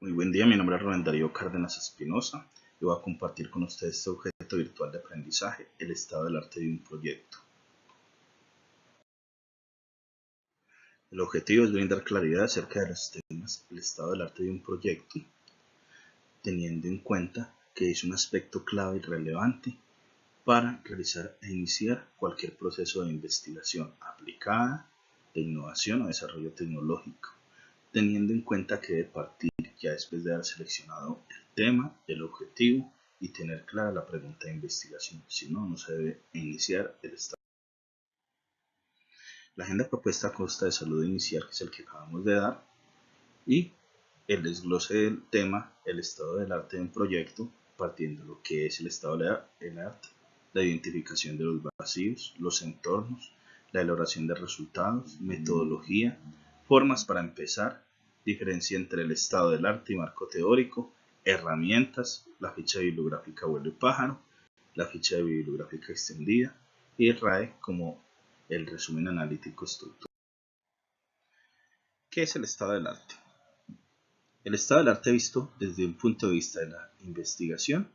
Muy buen día, mi nombre es Rubén Darío Cárdenas Espinosa y voy a compartir con ustedes este objeto virtual de aprendizaje, el estado del arte de un proyecto. El objetivo es brindar claridad acerca de los temas del estado del arte de un proyecto, teniendo en cuenta que es un aspecto clave y relevante para realizar e iniciar cualquier proceso de investigación aplicada, de innovación o desarrollo tecnológico, teniendo en cuenta que debe partir ya después de haber seleccionado el tema, el objetivo y tener clara la pregunta de investigación. Si no, no se debe iniciar el estado. La agenda propuesta consta de salud inicial, que es el que acabamos de dar, y el desglose del tema, el estado del arte de un proyecto, partiendo de lo que es el estado del arte, la identificación de los vacíos, los entornos, la elaboración de resultados, metodología, formas para empezar, diferencia entre el estado del arte y marco teórico, herramientas, la ficha bibliográfica vuelo y pájaro, la ficha bibliográfica extendida y el RAE como el resumen analítico estructural. ¿Qué es el estado del arte? El estado del arte visto desde un punto de vista de la investigación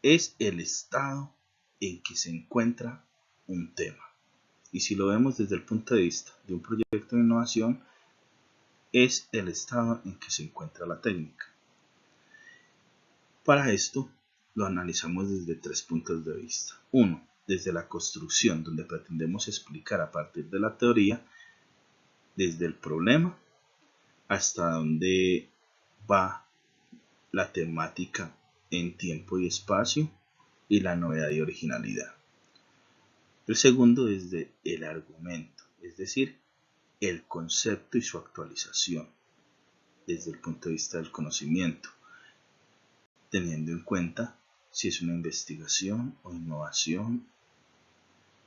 es el estado en que se encuentra un tema. Y si lo vemos desde el punto de vista de un proyecto de innovación, es el estado en que se encuentra la técnica. Para esto lo analizamos desde tres puntos de vista. Uno, desde la construcción, donde pretendemos explicar a partir de la teoría, desde el problema hasta dónde va la temática en tiempo y espacio y la novedad y originalidad. El segundo desde el argumento, es decir, el concepto y su actualización desde el punto de vista del conocimiento, teniendo en cuenta si es una investigación o innovación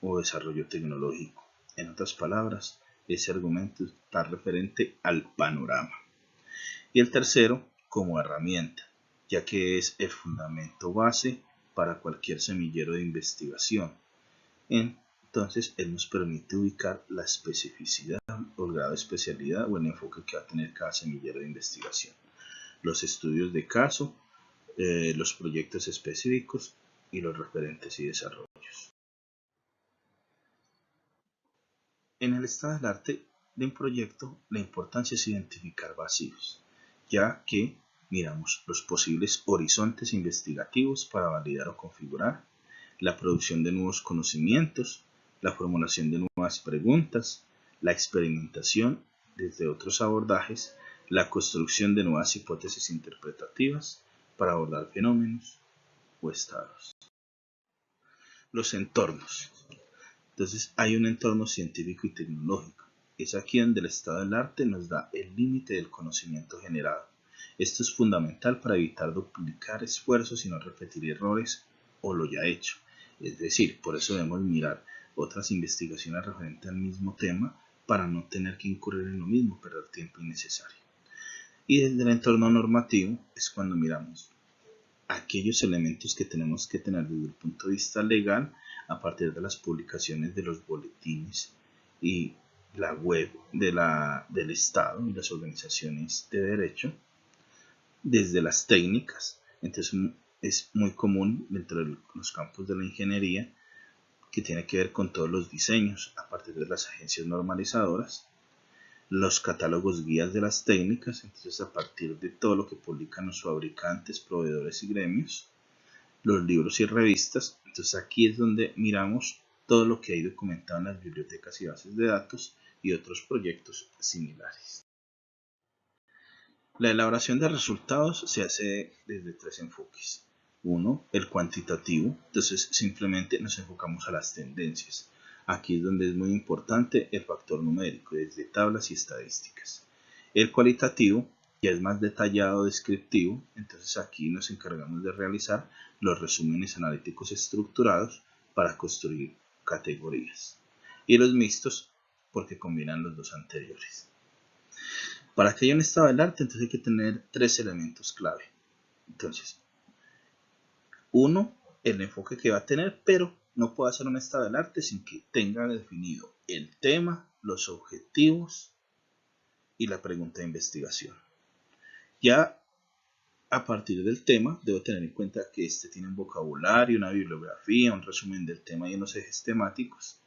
o desarrollo tecnológico. En otras palabras, ese argumento está referente al panorama. Y el tercero, como herramienta, ya que es el fundamento base para cualquier semillero de investigación. Entonces, él nos permite ubicar la especificidad o el grado de especialidad o el enfoque que va a tener cada semillero de investigación. Los estudios de caso, los proyectos específicos y los referentes y desarrollos. En el estado del arte de un proyecto, la importancia es identificar vacíos, ya que miramos los posibles horizontes investigativos para validar o configurar, la producción de nuevos conocimientos, la formulación de nuevas preguntas, la experimentación desde otros abordajes, la construcción de nuevas hipótesis interpretativas para abordar fenómenos o estados. Los entornos. Entonces hay un entorno científico y tecnológico. Es aquí donde el estado del arte nos da el límite del conocimiento generado. Esto es fundamental para evitar duplicar esfuerzos y no repetir errores o lo ya hecho. Es decir, por eso debemos mirar otras investigaciones referentes al mismo tema para no tener que incurrir en lo mismo, perder tiempo innecesario. Y desde el entorno normativo es cuando miramos aquellos elementos que tenemos que tener desde el punto de vista legal a partir de las publicaciones de los boletines y la web del Estado y las organizaciones de derecho, desde las técnicas. Entonces es muy común dentro de los campos de la ingeniería que tiene que ver con todos los diseños a partir de las agencias normalizadoras, los catálogos guías de las técnicas, entonces a partir de todo lo que publican los fabricantes, proveedores y gremios, los libros y revistas. Entonces aquí es donde miramos todo lo que hay documentado en las bibliotecas y bases de datos y otros proyectos similares. La elaboración de resultados se hace desde tres enfoques. Uno, el cuantitativo, entonces simplemente nos enfocamos a las tendencias. Aquí es donde es muy importante el factor numérico, desde tablas y estadísticas. El cualitativo ya es más detallado, descriptivo, entonces aquí nos encargamos de realizar los resúmenes analíticos estructurados para construir categorías. Y los mixtos porque combinan los dos anteriores. Para que haya un estado del arte, entonces hay que tener tres elementos clave. Entonces, uno, el enfoque que va a tener, pero no puede hacer un estado del arte sin que tenga definido el tema, los objetivos y la pregunta de investigación. Ya a partir del tema, debo tener en cuenta que este tiene un vocabulario, una bibliografía, un resumen del tema y unos ejes temáticos.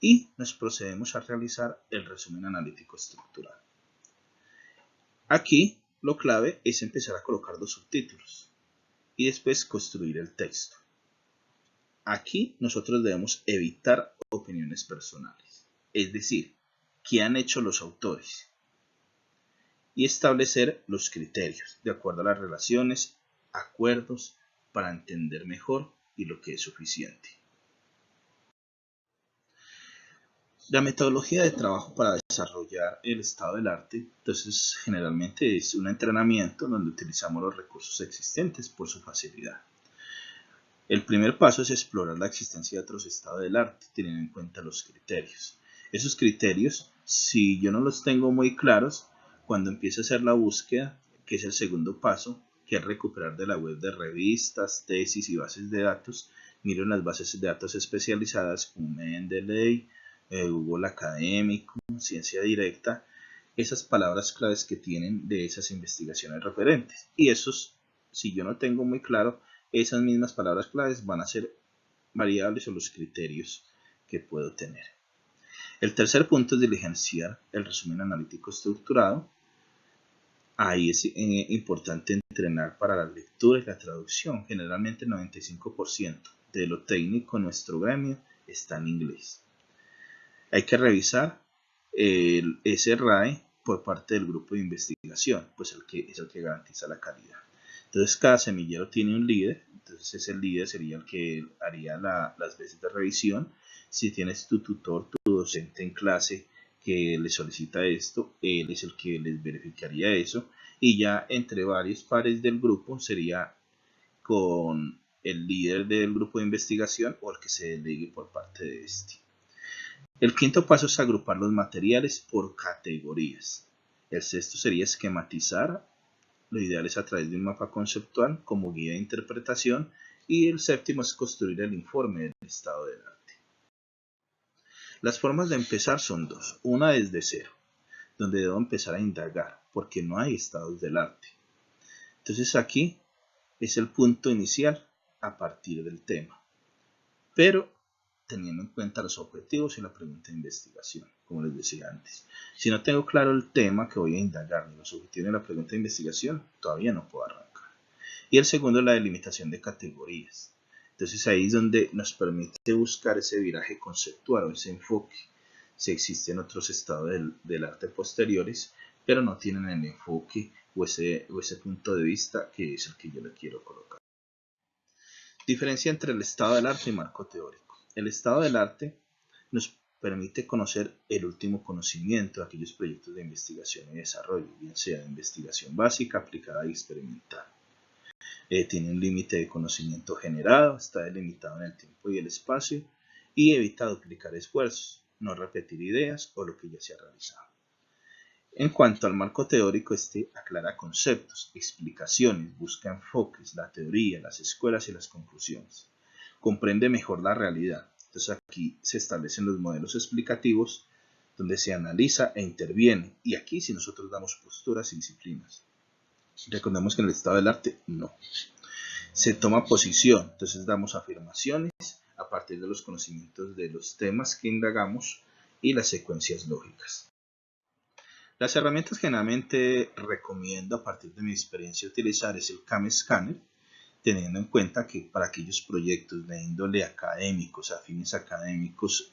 Y nos procedemos a realizar el resumen analítico estructural. Aquí lo clave es empezar a colocar los subtítulos y después construir el texto. Aquí nosotros debemos evitar opiniones personales, es decir, qué han hecho los autores, y establecer los criterios de acuerdo a las relaciones, acuerdos, para entender mejor y lo que es suficiente. La metodología de trabajo para desarrollar el estado del arte, entonces generalmente es un entrenamiento donde utilizamos los recursos existentes por su facilidad. El primer paso es explorar la existencia de otros estados del arte, teniendo en cuenta los criterios. Esos criterios, si yo no los tengo muy claros, cuando empiezo a hacer la búsqueda, que es el segundo paso, que es recuperar de la web de revistas, tesis y bases de datos, miro en las bases de datos especializadas como Mendeley, Google Académico, Ciencia Directa, esas palabras claves que tienen de esas investigaciones referentes. Y esos, si yo no tengo muy claro, esas mismas palabras claves van a ser variables o los criterios que puedo tener. El tercer punto es diligenciar el resumen analítico estructurado. Ahí es importante entrenar para la lectura y la traducción. Generalmente el 95% de lo técnico en nuestro gremio está en inglés. Hay que revisar ese RAE por parte del grupo de investigación, pues es el que garantiza la calidad. Entonces cada semillero tiene un líder, entonces ese líder sería el que haría las veces de revisión. Si tienes tu tutor, tu docente en clase que le solicita esto, él es el que les verificaría eso, y ya entre varios pares del grupo sería con el líder del grupo de investigación o el que se delegue por parte de este. El quinto paso es agrupar los materiales por categorías. El sexto sería esquematizar. Lo ideal es a través de un mapa conceptual como guía de interpretación, y el séptimo es construir el informe del estado del arte. Las formas de empezar son dos. Una desde cero, donde debo empezar a indagar, porque no hay estados del arte. Entonces aquí es el punto inicial a partir del tema, pero teniendo en cuenta los objetivos y la pregunta de investigación, como les decía antes. Si no tengo claro el tema que voy a indagar ni los objetivos de la pregunta de investigación, todavía no puedo arrancar. Y el segundo es la delimitación de categorías. Entonces ahí es donde nos permite buscar ese viraje conceptual o ese enfoque. Si existen otros estados del arte posteriores, pero no tienen el enfoque o ese punto de vista que es el que yo le quiero colocar. Diferencia entre el estado del arte y marco teórico. El estado del arte nos permite conocer el último conocimiento de aquellos proyectos de investigación y desarrollo, bien sea de investigación básica, aplicada y experimental. Tiene un límite de conocimiento generado, está delimitado en el tiempo y el espacio, y evita duplicar esfuerzos, no repetir ideas o lo que ya se ha realizado. En cuanto al marco teórico, este aclara conceptos, explicaciones, busca enfoques, la teoría, las escuelas y las conclusiones. Comprende mejor la realidad. Entonces aquí se establecen los modelos explicativos donde se analiza e interviene. Y aquí si nosotros damos posturas y disciplinas. Recordemos que en el estado del arte no. Se toma posición, entonces damos afirmaciones a partir de los conocimientos de los temas que indagamos y las secuencias lógicas. Las herramientas que generalmente recomiendo a partir de mi experiencia utilizar es el CAM Scanner, teniendo en cuenta que para aquellos proyectos de índole académicos, afines académicos,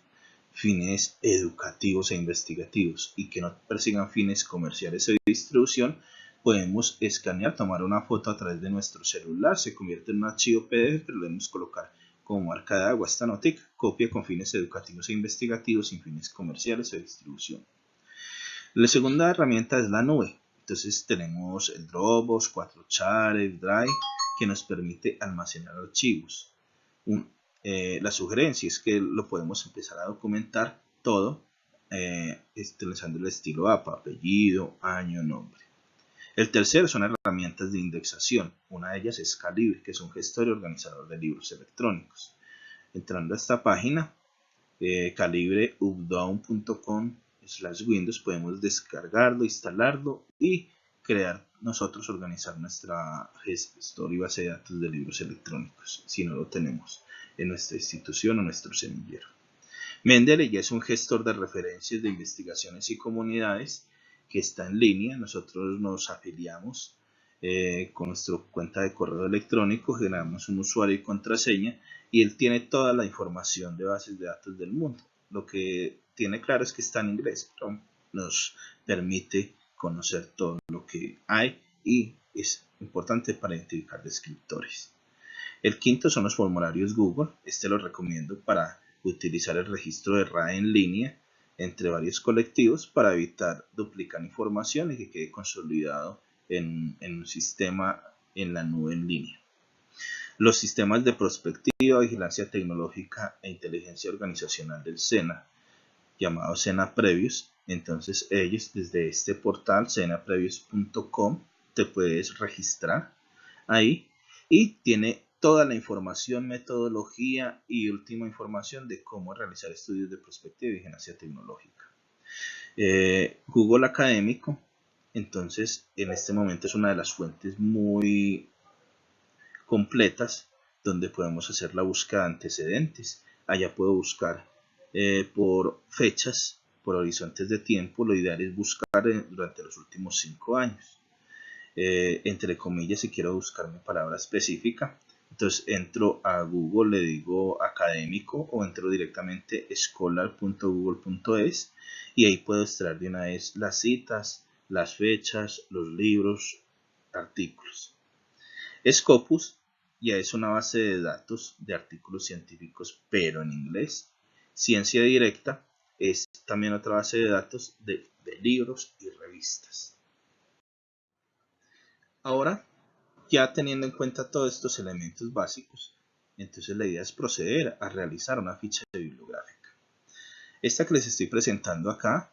fines educativos e investigativos y que no persigan fines comerciales o de distribución, podemos escanear, tomar una foto a través de nuestro celular, se convierte en un archivo PDF, pero le debemos colocar como marca de agua esta notica, copia con fines educativos e investigativos sin fines comerciales o de distribución. La segunda herramienta es la nube. Entonces tenemos el Dropbox, 4Chat, el Drive, que nos permite almacenar archivos. La sugerencia es que lo podemos empezar a documentar todo utilizando el estilo APA, apellido, año, nombre. El tercero son herramientas de indexación. Una de ellas es Calibre, que es un gestor y organizador de libros electrónicos. Entrando a esta página, calibreupdown.com/Windows, podemos descargarlo, instalarlo y crear nosotros organizar nuestra gestor y base de datos de libros electrónicos si no lo tenemos en nuestra institución o nuestro semillero. Mendeley ya es un gestor de referencias de investigaciones y comunidades que está en línea. Nosotros nos afiliamos con nuestra cuenta de correo electrónico, generamos un usuario y contraseña y él tiene toda la información de bases de datos del mundo. Lo que tiene claro es que está en inglés, pero nos permite conocer todo lo que hay y es importante para identificar descriptores. El quinto son los formularios Google. Este lo recomiendo para utilizar el registro de RAE en línea entre varios colectivos para evitar duplicar información y que quede consolidado en un sistema en la nube en línea. Los sistemas de prospectiva, vigilancia tecnológica e inteligencia organizacional del SENA, llamado SENA Previous. Entonces ellos desde este portal senaprevious.com te puedes registrar ahí y tiene toda la información, metodología y última información de cómo realizar estudios de prospectiva y vigilancia tecnológica. Google Académico, entonces en este momento es una de las fuentes muy completas donde podemos hacer la búsqueda de antecedentes. Allá puedo buscar por fechas, por horizontes de tiempo. Lo ideal es buscar durante los últimos 5 años. Entre comillas, si quiero buscar mi palabra específica, entonces entro a Google, le digo académico o entro directamente scholar.google.es y ahí puedo extraer de una vez las citas, las fechas, los libros, artículos. Scopus ya es una base de datos de artículos científicos pero en inglés. Ciencia Directa es también otra base de datos de libros y revistas. Ahora, ya teniendo en cuenta todos estos elementos básicos, entonces la idea es proceder a realizar una ficha bibliográfica. Esta que les estoy presentando acá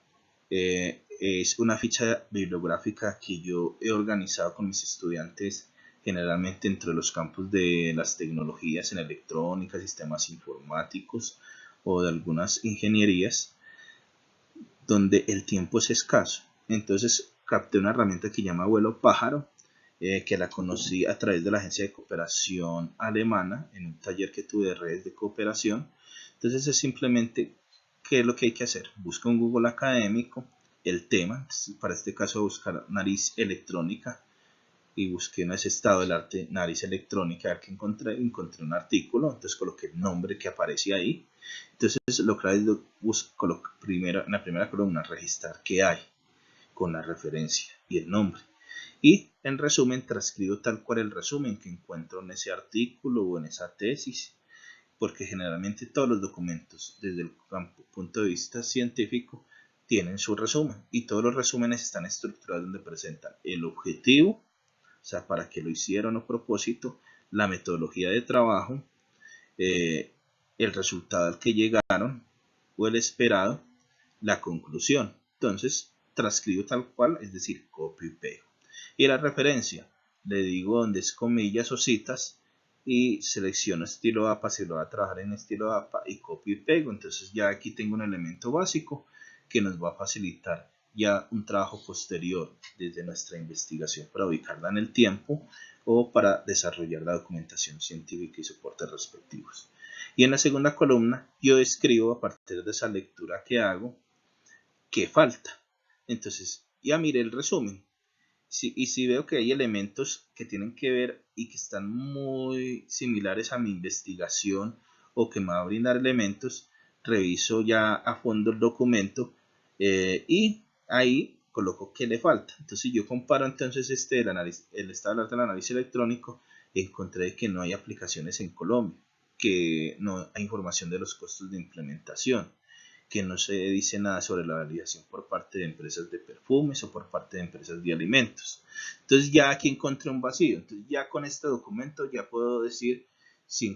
es una ficha bibliográfica que yo he organizado con mis estudiantes generalmente entre los campos de las tecnologías en electrónica, sistemas informáticos o de algunas ingenierías donde el tiempo es escaso. Entonces capté una herramienta que llama Vuelo Pájaro, que la conocí a través de la agencia de cooperación alemana en un taller que tuve de redes de cooperación. Entonces es simplemente qué es lo que hay que hacer. Busca un Google académico, el tema, para este caso buscar nariz electrónica y busqué en ese estado del arte nariz electrónica, a ver qué encontré un artículo, entonces coloqué el nombre que aparece ahí. Entonces lo que es busco primero, en la primera columna registrar qué hay con la referencia y el nombre. Y en resumen transcribo tal cual el resumen que encuentro en ese artículo o en esa tesis, porque generalmente todos los documentos desde el punto de vista científico tienen su resumen y todos los resúmenes están estructurados donde presentan el objetivo, o sea, para qué lo hicieron o propósito, la metodología de trabajo, el resultado al que llegaron o el esperado, la conclusión. Entonces transcribo tal cual, es decir, copio y pego. Y la referencia, le digo donde es comillas o citas y selecciono estilo APA si lo va a trabajar en estilo APA y copio y pego. Entonces ya aquí tengo un elemento básico que nos va a facilitar ya un trabajo posterior desde nuestra investigación para ubicarla en el tiempo o para desarrollar la documentación científica y soportes respectivos. Y en la segunda columna yo escribo a partir de esa lectura que hago qué falta. Entonces ya miré el resumen. Y si veo que hay elementos que tienen que ver y que están muy similares a mi investigación o que me va a brindar elementos, reviso ya a fondo el documento y ahí coloco qué le falta. Entonces si yo comparo entonces el estado del análisis electrónico, encontré que no hay aplicaciones en Colombia, que no hay información de los costos de implementación, que no se dice nada sobre la validación por parte de empresas de perfumes o por parte de empresas de alimentos. Entonces ya aquí encontré un vacío. Entonces ya con este documento ya puedo decir si no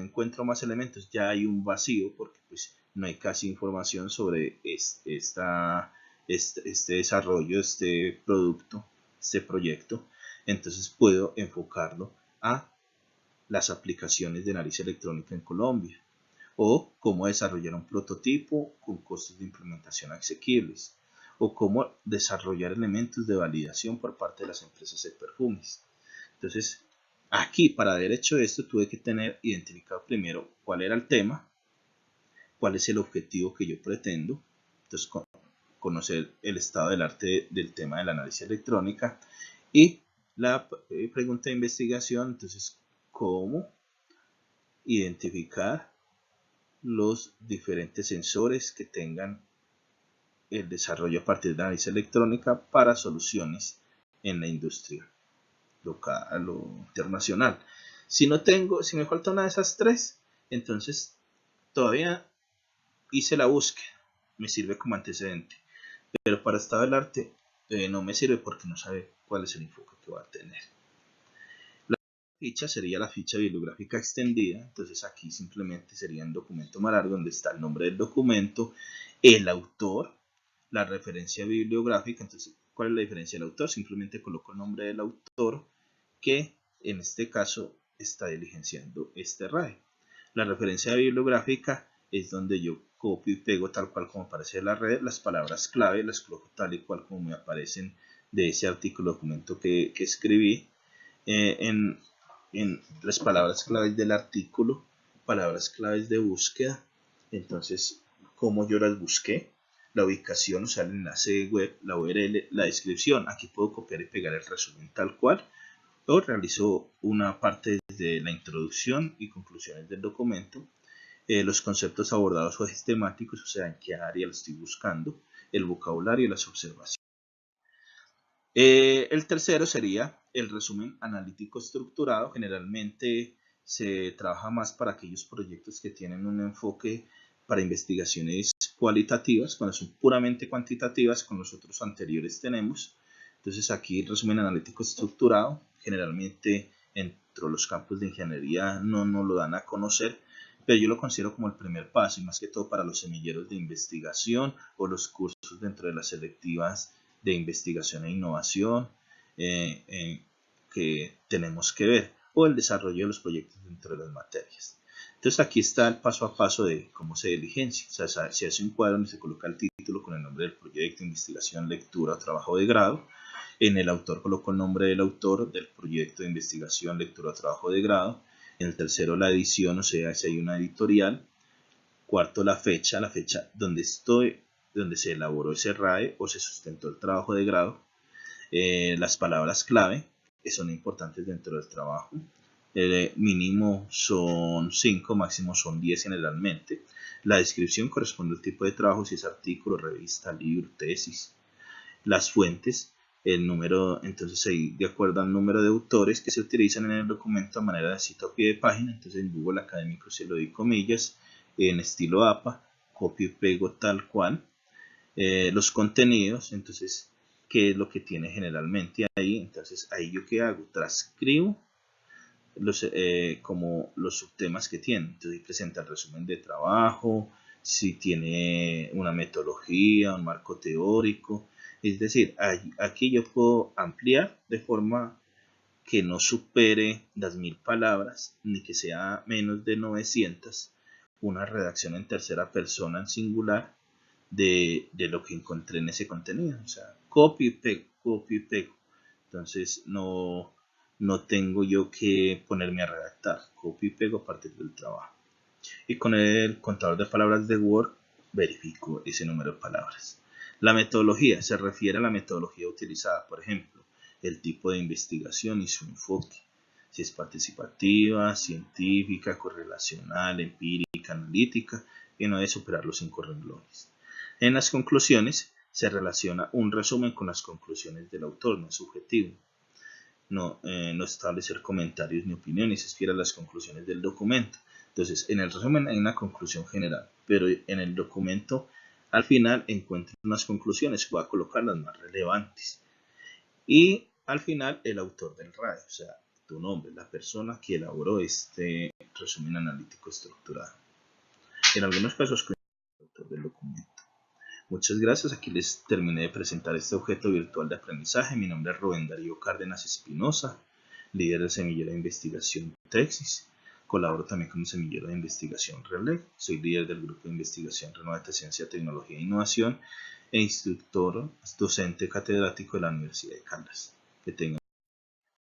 encuentro más elementos, ya hay un vacío porque pues no hay casi información sobre este desarrollo, este producto, este proyecto. Entonces puedo enfocarlo a las aplicaciones de nariz electrónica en Colombia o cómo desarrollar un prototipo con costos de implementación asequibles, o cómo desarrollar elementos de validación por parte de las empresas de perfumes. Entonces, aquí para haber hecho esto tuve que tener identificado primero cuál era el tema, cuál es el objetivo que yo pretendo, entonces conocer el estado del arte del tema del análisis electrónica y la pregunta de investigación, entonces cómo identificar los diferentes sensores que tengan el desarrollo a partir de análisis electrónica para soluciones en la industria local o internacional. Si me falta una de esas tres, entonces todavía hice la búsqueda, me sirve como antecedente, pero para estado del arte no me sirve porque no sabe cuál es el enfoque que va a tener. La ficha sería la ficha bibliográfica extendida, entonces aquí simplemente sería un documento más largo donde está el nombre del documento, el autor, la referencia bibliográfica. Entonces, ¿cuál es la diferencia del autor? Simplemente coloco el nombre del autor que en este caso está diligenciando este RAE. La referencia bibliográfica es donde yo copio y pego tal cual como aparece en la red las palabras clave, las coloco tal y cual como me aparecen de ese artículo documento que escribí en las palabras claves del artículo, palabras claves de búsqueda. Entonces, como yo las busqué, la ubicación, o sea, el enlace web, la URL, la descripción. Aquí puedo copiar y pegar el resumen tal cual, o realizo una parte de la introducción y conclusiones del documento, los conceptos abordados o ejes temáticos, o sea, en qué área lo estoy buscando, el vocabulario y las observaciones. El tercero sería el resumen analítico estructurado. Generalmente se trabaja más para aquellos proyectos que tienen un enfoque para investigaciones cualitativas. Cuando son puramente cuantitativas, con los otros anteriores tenemos. Entonces aquí el resumen analítico estructurado, generalmente entre los campos de ingeniería no lo dan a conocer, pero yo lo considero como el primer paso, y más que todo para los semilleros de investigación o los cursos dentro de las selectivas de investigación e innovación que tenemos que ver, o el desarrollo de los proyectos dentro de las materias. Entonces aquí está el paso a paso de cómo se diligencia. O sea, se hace un cuadro donde se coloca el título con el nombre del proyecto, investigación, lectura o trabajo de grado. En el autor coloco el nombre del autor del proyecto de investigación, lectura o trabajo de grado. En el tercero la edición, o sea, si hay una editorial. Cuarto, la fecha donde se elaboró ese RAE o se sustentó el trabajo de grado. Las palabras clave que son importantes dentro del trabajo. Mínimo son 5, máximo son 10 generalmente. La descripción corresponde al tipo de trabajo, si es artículo, revista, libro, tesis. Las fuentes, el número, entonces ahí de acuerdo al número de autores que se utilizan en el documento a manera de cita a pie de página. Entonces en Google Académico se lo doy comillas, en estilo APA, copio y pego tal cual. Los contenidos, entonces, ¿qué es lo que tiene generalmente ahí? Entonces ahí yo qué hago, transcribo como los subtemas que tiene. Entonces presenta el resumen de trabajo, si tiene una metodología, un marco teórico. Es decir, aquí yo puedo ampliar de forma que no supere las 1000 palabras, ni que sea menos de 900, una redacción en tercera persona en singular de lo que encontré en ese contenido. O sea, copio y pego, copio y pego. Entonces no tengo yo que ponerme a redactar, copio y pego a partir del trabajo. Y con el contador de palabras de Word verifico ese número de palabras. La metodología se refiere a la metodología utilizada, por ejemplo, el tipo de investigación y su enfoque, si es participativa, científica, correlacional, empírica, analítica, y no debe superar los 5 renglones. En las conclusiones se relaciona un resumen con las conclusiones del autor, no es subjetivo. No establecer comentarios ni opiniones, es fiel a las conclusiones del documento. Entonces, en el resumen hay una conclusión general, pero en el documento al final encuentro unas conclusiones, voy a colocar las más relevantes. Y al final el autor del RAE, o sea, tu nombre, la persona que elaboró este resumen analítico estructurado. En algunos casos, el autor del documento. Muchas gracias, aquí les terminé de presentar este objeto virtual de aprendizaje. Mi nombre es Rubén Darío Cárdenas Espinosa, líder del semillero de investigación Texis. Colaboro también con el semillero de investigación RELEC. Soy líder del grupo de investigación Renovate Ciencia, Tecnología e Innovación. e instructor docente catedrático de la Universidad de Caldas. Que tengan